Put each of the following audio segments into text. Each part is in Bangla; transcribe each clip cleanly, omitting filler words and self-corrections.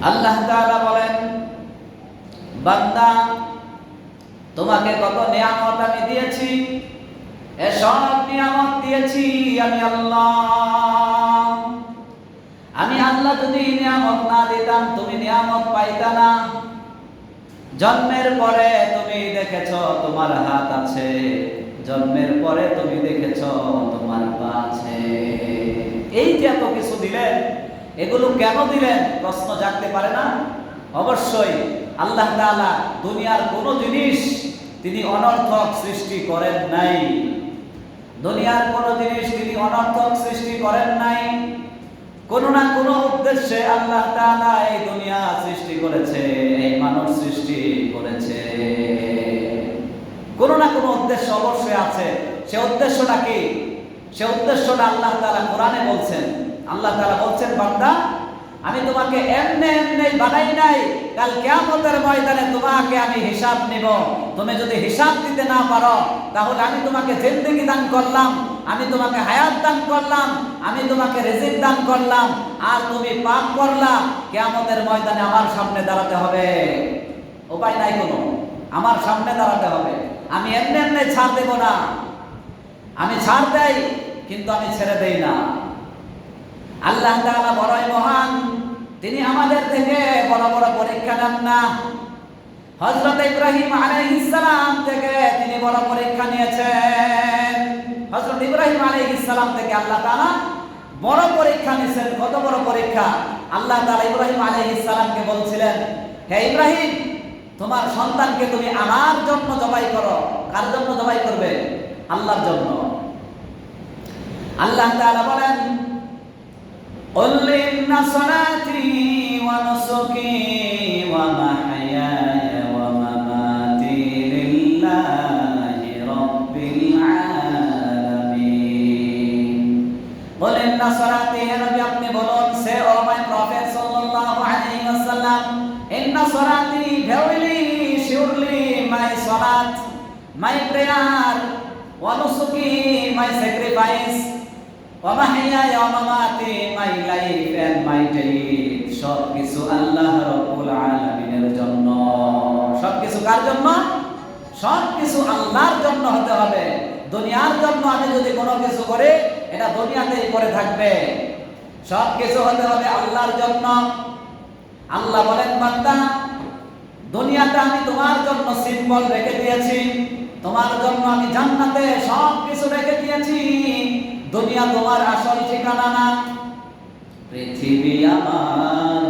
আল্লাহ তাআলা বলেন, বান্দা তোমাকে কত নিয়ামত আমি দিয়েছি, এসব নিয়ামত দিয়েছি আমি আল্লাহ। আমি আল্লাহ যদি নিয়ামত না দিতাম তুমি নিয়ামত পাইতা না। জন্মের পরে তুমি দেখেছো তোমার হাত আছে, জন্মের পরে তুমি দেখেছো তোমার পা আছে। এই যে এত কিছু দিলেন, এগুলো কেন দিলেন প্রশ্ন জাগতে পারে না? অবশ্যই আল্লাহ তাআলা দুনিয়ার কোনো জিনিস তিনি অনর্থক সৃষ্টি করেন নাই। দুনিয়ার কোনো জিনিস তিনি অনর্থক সৃষ্টি করেন নাই। কোনো না কোনো উদ্দেশ্যে আল্লাহ তাআলা এই দুনিয়া সৃষ্টি করেছে, এই মানব সৃষ্টি করেছে। কোনো না কোনো উদ্দেশ্য অবশ্যই আছে। সে উদ্দেশ্যটা কি? সে উদ্দেশ্যটা আল্লাহ তাআলা কোরআনে বলছেন। আল্লাহ তাআলা বলছেন, বান্দা আমি তোমাকে এমনি এমনি বানাই নাই, কাল কিয়ামতের ময়দানে তোমাকে আমি হিসাব নিব। তুমি যদি হিসাব দিতে না পারো তাহলে আমি তোমাকে জিন্দেগি দান করলাম, আমি তোমাকে হায়াত দান করলাম, আমি তোমাকে রিজিক দান করলাম, আর তুমি পাপ করলা, কিয়ামতের ময়দানে আমার সামনে দাঁড়াতে হবে। উপায় নাই কোনো, আমার সামনে দাঁড়াতে হবে। আমি এমনি এমনি ছাড় দেব না। আমি ছাড় দেই কিন্তু আমি ছেড়ে দেই না। আল্লাহ তাআলা বড়ই মহান, তিনি আমাদের থেকে বড় বড় পরীক্ষা নেন না। হযরত ইব্রাহিম আলাইহিস সালাম থেকে তিনি বড় পরীক্ষা নিয়েছেন। হযরত ইব্রাহিম আলাইহিস সালাম থেকে আল্লাহ তাআলা বড় পরীক্ষা নিয়েছেন। কত বড় পরীক্ষা! আল্লাহ তাআলা ইব্রাহিম আলাইহিস সালামকে বলছিলেন, হে ইব্রাহিম, তোমার সন্তানকে তুমি আমার জন্য জবাই করো। কার জন্য জবাই করবে? আল্লাহর জন্য। আল্লাহ তাআলা বলেন, قل إن صلاتي ونسكي ومحياي ومماتي لله رب العالمين قل إن صلاتي يا نبي আপনি বলুন, say oh my prophet sallallahu alaihi wasallam, إن صلاتي verily surely my salat, my prayer, ونسكي my sacrifice, ওয়ামাহিয়ায়া ওয়ামামাতি my life and my death, সবকিছু আল্লাহ রাব্বুল আলামিনের জন্য। সবকিছু কার জন্য? সবকিছু আল্লাহর জন্য হতে হবে। দুনিয়ার জন্য আমি যদি কোনো কিছু করি এটা দুনিয়াতেই পড়ে থাকবে। সবকিছু হতে হবে আল্লাহর জন্য। আল্লাহ বলেন, বান্দা দুনিয়াতে আমি তোমার জন্য সিম্বল রেখে দিয়েছি, তোমার জন্য আমি জান্নাতে সবকিছু রেখে দিয়েছি। দুনিয়া তোমার আসল ঠিকানা না, পৃথিবী আমার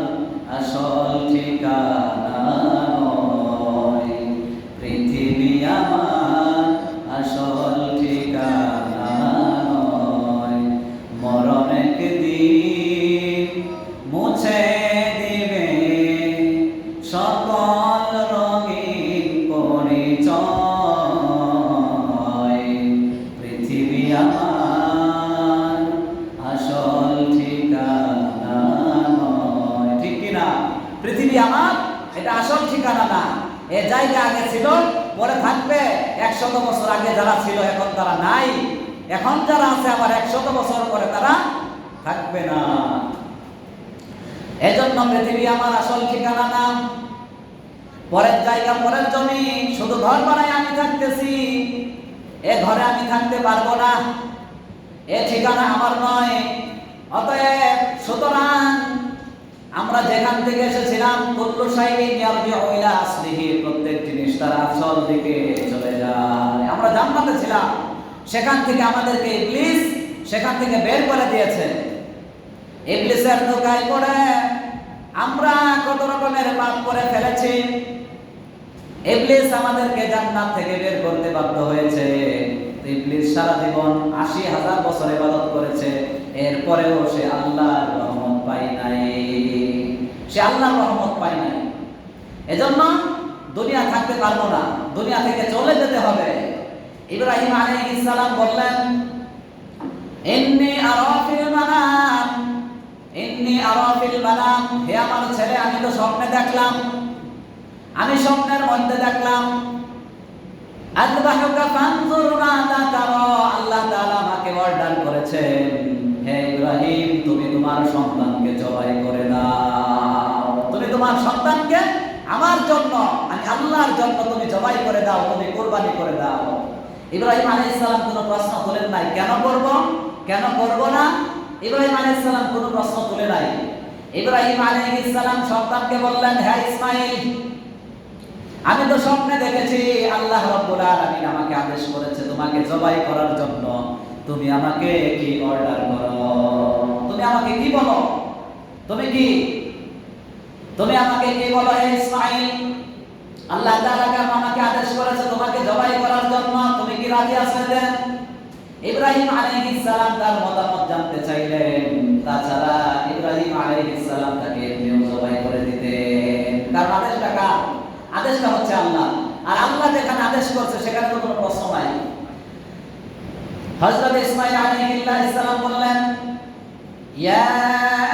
আসল ঠিকানা নয়, পৃথিবী আমার আসল ঠিকানা নয়। মরণ একদিন মুছে দিবে সকল রঙিন পরিচয়, পৃথিবী আমার পৃথিবী আমার এটা আসল ঠিকানা না। এ জায়গা আগে ছিল, পরে থাকবে। 100 বছর আগে যারা ছিল এখন তারা নাই, এখন যারা আছে আবার 100 বছর পরে তারা থাকবে না। এজন্য পৃথিবী আমার আসল ঠিকানা না, পরের জায়গা, পরের জমি। শুধু ঘর বানায় আমি থাকতেছি, এ ঘরে আমি থাকতে পারবো না, এ ঠিকানা আমার নয়। অতএব সুতরাং আমরা যেখান থেকে এসেছিলাম, কুল্লু শাইইন ইয়ারজিউ ইলা আসলিহি, প্রত্যেক জিনিস তার আসল দিকে চলে যায়। আমরা জান্নাতে ছিলাম, সেখান থেকে আমাদেরকে ইবলিস সেখান থেকে বের করে দিয়েছে। ইবলিসের ধোঁকায় পড়ে আমরা কত রকমের পাপ করে ফেলেছি। ইবলিস আমাদেরকে জান্নাত থেকে বের করতে বাধ্য হয়েছে। ইবলিস সারা জীবন 80,000 বছর ইবাদত করেছে, এরপরেও সে আল্লাহর রহমত পায় নাই, সে আল্লাহর রহমত পায় নাই। এজন্য দুনিয়া থাকতে পারবো না, দুনিয়া থেকে চলে যেতে হবে। ইব্রাহিম আলাইহিস সালাম বললেন, ইন্নী আরা ফিল মানাম, ইন্নী আরা ফিল মানাম, হে আমার ছেলে আমি তো স্বপ্নে দেখলাম, আমি স্বপ্নের মধ্যে দেখলাম, আযবাহুকা ফানজুর মাযা তারা, আল্লাহ তাআলা আমাকে অর্ডার করেছেন, হে ইব্রাহিম তুমি তোমার সন্তানকে জবাই করে দাও, তুমি তোমার সন্তানকে আমার জন্য, আমি আল্লাহর জন্য তুমি জবাই করে দাও, তুমি কুরবানি করে দাও। ইব্রাহিম আলাইহিস সালাম কোনো প্রশ্ন তোলেন নাই, কেন করব, কেন করব না। ইব্রাহিম আলাইহিস সালাম কোনো প্রশ্ন তোলে নাই। ইব্রাহিম আলাইহিস সালাম সন্তানকে বললেন, হ্যাঁ ইসমাঈল, আমি তো স্বপ্নে দেখেছি আল্লাহ রাব্বুল আলামিন আমাকে আদেশ করেছে তোমাকে জবাই করার জন্য। তুমি আমাকে কি অর্ডার করো, তুমি আমাকে কি বলো, তুমি কি, তুমি আমাকে কি বলো হে ইসমাঈল, আল্লাহ তাআলা আমাকে আদেশ করেছে তোমাকে জবাই করার জন্য, তুমি কি রাজি আছো? দেন। ইব্রাহিম আলাইহিস সালাম তার মতামত জানতে চাইলেন। তাছাড়া ইব্রাহিম আলাইহিস সালাম তাকে এমনিও জবাই করে দিতেন, কারণ আদেশটা কার? আদেশটা হচ্ছে আল্লাহ, আর আল্লাহ যেখানে আদেশ করছে সেখানে তো কোনো প্রশ্ন নাই। হযরত ইসমাঈল আলাইহিস সালাম বললেন, ইয়া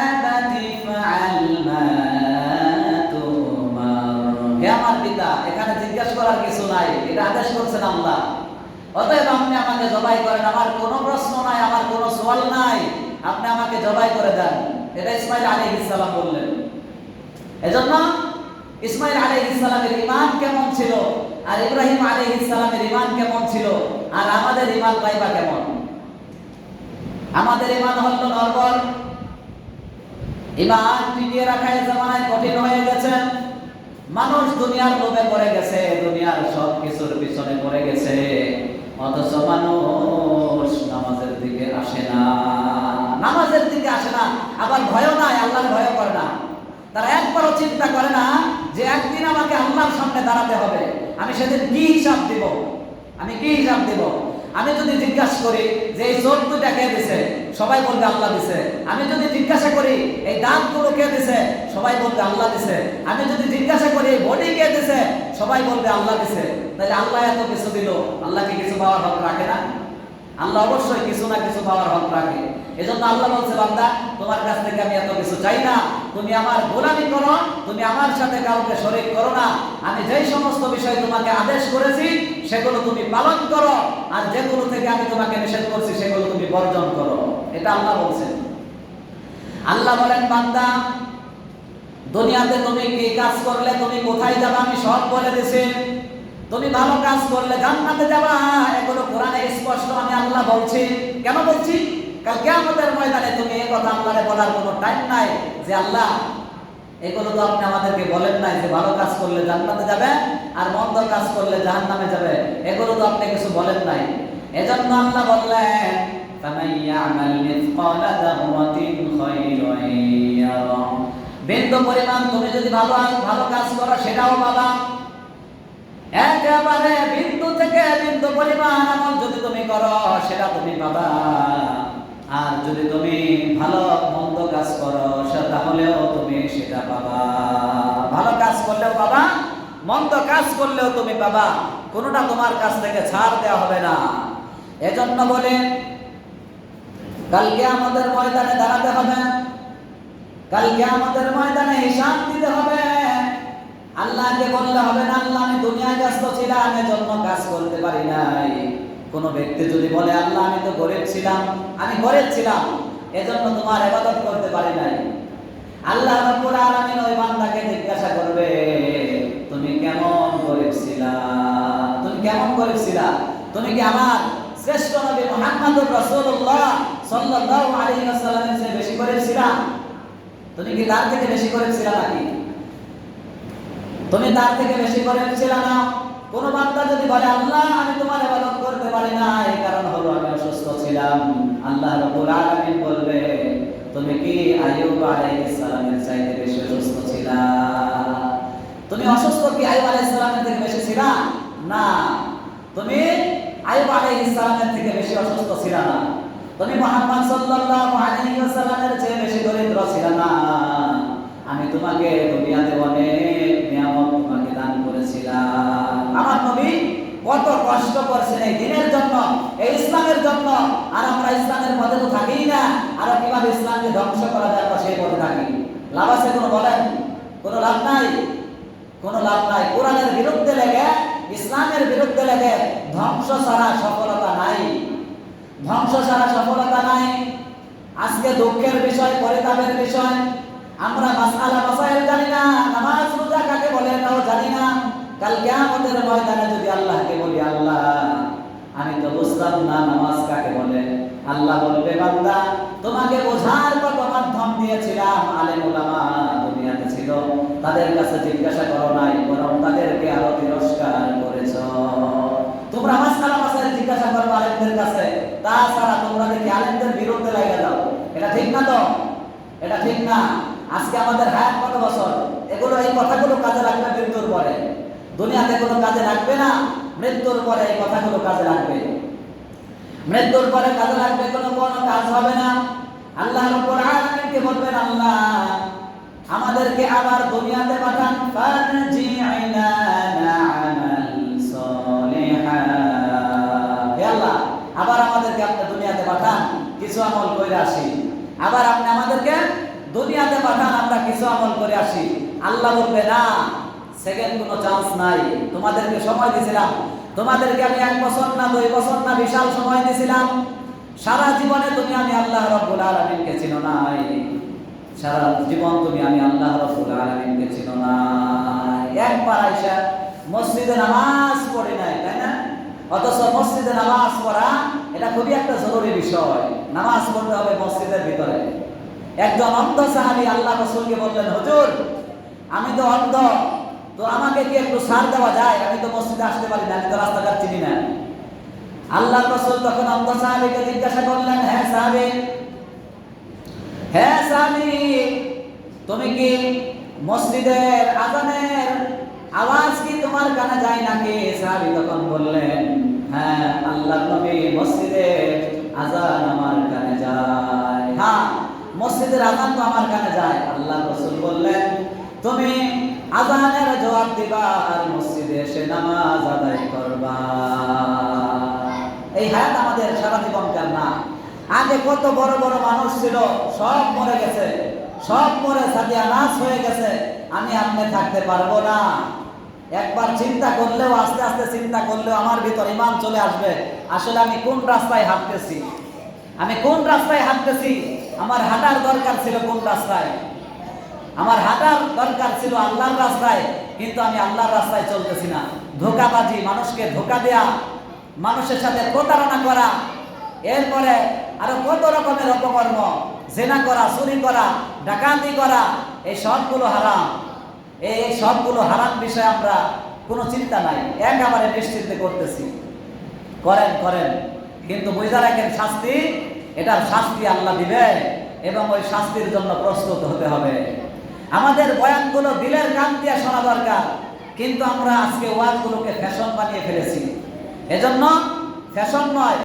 আবাতি ফাআল মা তুমার, হে আমার পিতা, এখানে জিজ্ঞাসা করার কিছু নাই, এটা আদেশ করছেন আল্লাহ, অতএব আপনি আমাকে জবাই করেন, আমার কোনো প্রশ্ন নাই, আমার কোনো সওয়াল নাই, আপনি আমাকে জবাই করে দেন। এটা ইসমাঈল আলাইহিস সালাম বললেন। এজন্য ইসমাঈল আলাইহিস সালামের ঈমান কেমন ছিল, আর ইব্রাহিম আলাইহিস সালামের ঈমান কেমন ছিল, আর আমাদের ঈমান পাইবা কেমন? আমাদের ঈমান হলো নরবর, ঈমান টিকিয়ে রাখা এই জামানায় কঠিন হয়ে গেছে। মানুষ দুনিয়ার লোভে পড়ে গেছে, দুনিয়ার সব কিছুর পিছনে পড়ে গেছে, অথচ মানুষ নামাজের দিকে আসে না, নামাজের দিকে আসে না, আবার ভয়ও নাই, আল্লাহর ভয় করে না। তারা একবারও চিন্তা করে না যে একদিন আমাকে আল্লাহর সামনে দাঁড়াতে হবে, আমি সেদিন কি হিসাব দিব, আমি কি হিসাব দিব। আমি যদি জিজ্ঞাসা করি যে এই চোখ দুটা কে দিছে, সবাই বলবে আল্লাহ দিছে। আমি যদি জিজ্ঞাসা করি এই দাঁতগুলো কে দিছে, সবাই বলবে আল্লাহ দিছে। আমি যদি জিজ্ঞাসা করি এই বডি কে দিছে, সবাই বলবে আল্লাহ দিছে। তাহলে আল্লাহ এত কিছু দিল, আল্লাহ কি কিছু পাওয়ার হক রাখে না? আল্লাহ অবশ্যই কিছু না কিছু পাওয়ার হক রাখে। এজন্য আল্লাহ বলছে, বান্দা, তোমার কাছ থেকে আমি এত কিছু চাই না, তুমি আমার গোলামি করো, তুমি আমার সাথে কাউকে শরীক করো না। আমি যেই সমস্ত বিষয় তোমাকে আদেশ করেছি সেগুলো তুমি পালন করো, আর যেগুলো থেকে আমি তোমাকে নিষেধ করছি সেগুলো তুমি বর্জন করো। এটা আল্লাহ বলছেন। আল্লাহ বলেন, বান্দা, দুনিয়াতে তুমি কি কাজ করলে, তুমি কোথায় যাবে আমি সব বলে দিয়েছি। তুমি ভালো কাজ করলে জান্নাতে যাবা, এগুলো কোরআনে স্পষ্ট আমি আল্লাহ বলছি। কেন বলছি? কাল কিয়ামতের ময়দানে তুমি এই কথা আল্লাহরে বলার কোনো টাইম নাই যে আল্লাহ এগুলো তো আপনি আমাদেরকে বলেন নাই যে ভালো কাজ করলে জান্নাতে যাবে আর মন্দ কাজ করলে জাহান্নামে যাবে, এগুলো তো আপনি কিছু বলেন নাই। এজন্য আল্লাহ বললেন, ফামান ইয়ামাল মিসকালা যাররাতিন খায়রান ইয়ারা, বিন্দু পরিমাণ তুমি যদি ভালো কাজ করো সেটাও পাবা। একেবারে বিন্দু থেকে বিন্দু পরিমাণ আমল যদি তুমি করো সেটা তুমি পাবা। আর যদি তুমি ভালো মন্দ কাজ করো তাহলেও তুমি সেটা পাবা। ভালো কাজ করলেও পাবা, মন্দ কাজ করলেও তুমি পাবা, কোনোটা তোমার কাছ থেকে ছাড় দেওয়া হবে না। এজন্য বলে কালকে আমাদের ময়দানে দাঁড়াতে হবে, কালকে আমাদের ময়দানে হিসাব দিতে হবে। আল্লাহকে বললে হবে না আল্লাহ আমি দুনিয়ায় ব্যস্ত ছিলাম এজন্য কাজ করতে পারি নাই। কোন ব্যক্তি যদি বলে আল্লাহ আমি তো গরিব ছিলাম, আমি গরিব ছিলাম এজন্য তোমার ইবাদত করতে পারি নাই, আল্লাহ রাব্বুল আলামিন ওই বান্দাকে জিজ্ঞাসা করবে তুমি কেমন গরিব ছিলা, তুমি কেমন গরিব ছিলা, তুমি কি আমার শ্রেষ্ঠ নবী মুহাম্মদুর রাসূলুল্লাহ সাল্লাল্লাহু আলাইহি ওয়াসাল্লামের চেয়ে বেশি গরিব ছিলা? তুমি কি তার থেকে বেশি গরিব ছিলা নাকি? তুমি তার থেকে বেশি গরিব ছিলা না? কোন বান্দা যদি বলে আল্লাহ আমি তোমার ইবাদত করতে পারি না এই কারণ হলো আমি অসুস্থ ছিলাম, আল্লাহ রাব্বুল আলামিন বলবে তুমি কি আইয়ুব আলাইহিস সালামের চাইতে বেশি অসুস্থ ছিলা? তুমি অসুস্থ কি আইয়ুব আলাইহিস সালামের থেকে বেশি ছিলা? না, তুমি আইয়ুব আলাইহিস সালামের থেকে বেশি অসুস্থ ছিলা না। তুমি মুহাম্মদ সাল্লাল্লাহু আলাইহি ওয়াসাল্লামের চেয়ে বেশি দরিদ্র ছিলা না। আমি তোমাকে দুনিয়াতে অনেক নিয়ামত তোমাকে দান করেছিলাম। আমার নবী কত কষ্ট করছেন এই দিনের জন্য, এই ইসলামের জন্য, আর আমরা ইসলামের পথে তো থাকিই না। আর কিভাবে ইসলামকে ধ্বংস করা যায় আমরা সেই পথে থাকি। লাভ আছে কোনো? বলেন, কোনো লাভ নাই, কোনো লাভ নাই। কোরআনের বিরুদ্ধে লেগে, ইসলামের বিরুদ্ধে লেগে ধ্বংস ছাড়া সফলতা নাই, ধ্বংস ছাড়া সফলতা নাই। আজকে দুঃখের বিষয়, পরিতাপের বিষয়, আমরা মাসআলা মাসাইল জানি না, কাল কিয়ামতের ময়দানে যদি আল্লাহকে বলি, আল্লাহ আমি তো বুঝলাম না নামাজ কাকে বলে, আল্লাহ বলবে, বান্দা তোমাকে বোঝার কত মাধ্যম দিয়েছিলাম, আলেম উলামা দুনিয়াতে ছিল, তাদের কাছে জিজ্ঞাসা করো নাই, বরং তাদেরকে আরো তিরস্কার করেছ। তোমরা মাসআলা মাসাইল জিজ্ঞাসা করবে আলেমদের কাছে, তাছাড়া তোমরা দেখি আলেমদের বিরুদ্ধে লেগে যাও। এটা ঠিক না তো? এটা ঠিক না। আজকে আমাদের হায়াত কত বছর? এগুলো এই কথাগুলো কাজে লাগবে মৃত্যুর পরে। দুনিয়াতে কোনো কাজে লাগবে না, মৃত্যুর পরে এই কথাগুলো কাজে লাগবে। মৃত্যুর পরে কাজে লাগবে, কোনো কাজ হবে না। আল্লাহ রাব্বুল আলামিনকে বলবেন, আল্লাহ আমাদেরকে আবার দুনিয়াতে পাঠান, ফারজি'না না'মাল সালিহা। হে আল্লাহ, আবার আমাদেরকে আপনি দুনিয়াতে পাঠান, কিছু আমল করে আসি। আবার আপনি আমাদেরকে দুনিয়াতে পাঠান, আমরা কিছু আমল করে আসি। আল্লাহ বলবে, না, সেকেন্ড কোনো চান্স নাই। তোমাদেরকে সময় দিয়েছিলাম, তোমাদেরকে আমি 1 বছর না 2 বছর না বিশাল সময় দিয়েছিলাম। সারা জীবনে তুমি আমি আল্লাহ রাব্বুল আলামিনকে চিনো নাই। সারা জীবন তুমি আমি আল্লাহ রাব্বুল আলামিনকে চিনো নাই। একবার আইসা মসজিদে নামাজ পড়ি নাই, তাই না? অথচ মসজিদে নামাজ পড়া এটা খুবই একটা জরুরি বিষয়। নামাজ পড়তে হবে মসজিদের ভিতরে। একজন অন্ধ সাহাবী আল্লাহ রাসূলকে বললেন, হুজুর আমি তো অন্ধ, তো আমাকে কি একটু ছাড় দেওয়া যায়? আমি তো মসজিদে আসতে পারি না, আমি তো রাস্তাঘাট চিনি না। আল্লাহ রাসূল তখন অন্ধ সাহাবীকে জিজ্ঞাসা করলেন, হ্যাঁ সাহাবী, তুমি কি মসজিদের আযানের আওয়াজ কি তোমার কানে যায় নাকি? সাহাবী তখন বললেন, হ্যাঁ আল্লাহর নবী, মসজিদের আযান আমার কানে যায়। হ্যাঁ, মসজিদের আযান তো আমার কানে যায়। আল্লাহ রাসূল বললেন, তুমি আযানের জবাব দিবা আর মসজিদে এসে নামাজ আদায় করবা। এই হায়াত আমাদের সারা জীবনকার না। আগে কত বড় বড় মানুষ ছিল, সব মরে গেছে, সব মরে সাদিয়ানাস হয়ে গেছে। আমি আপনি থাকতে পারবো না। একবার চিন্তা করলেও, আস্তে আস্তে চিন্তা করলেও আমার ভিতর ঈমান চলে আসবে, আসলে আমি কোন রাস্তায় হাঁটতেছি, আমি কোন রাস্তায় হাঁটতেছি। আমার হাঁটার দরকার ছিল কোন রাস্তায়? আমার হাঁটার দরকার ছিল আল্লাহর রাস্তায়, কিন্তু আমি আল্লাহর রাস্তায় চলতেছি না। ধোঁকাবাজি, মানুষকে ধোঁকা দেয়া, মানুষের সাথে প্রতারণা করা, এরপরে আরো কত রকমের অপকর্ম, জেনা করা, চুরি করা, ডাকাতি করা, এই সবগুলো হারাম। এই সবগুলো হারাম বিষয়ে আমরা কোনো চিন্তা নাই, একেবারে নিশ্চিন্তে করতেছি। করেন, কিন্তু বুঝা রাখেন, শাস্তি, এটার শাস্তি আল্লাহ দিবে এবং ওই শাস্তির জন্য প্রস্তুত হতে হবে। আমাদের বয়ানগুলো দিলের কান দিয়ে শোনা দরকার, কিন্তু আমরা আজকে ওয়াজগুলোকে ফ্যাশন বানিয়ে ফেলেছি। এজন্য ফ্যাশন নয়,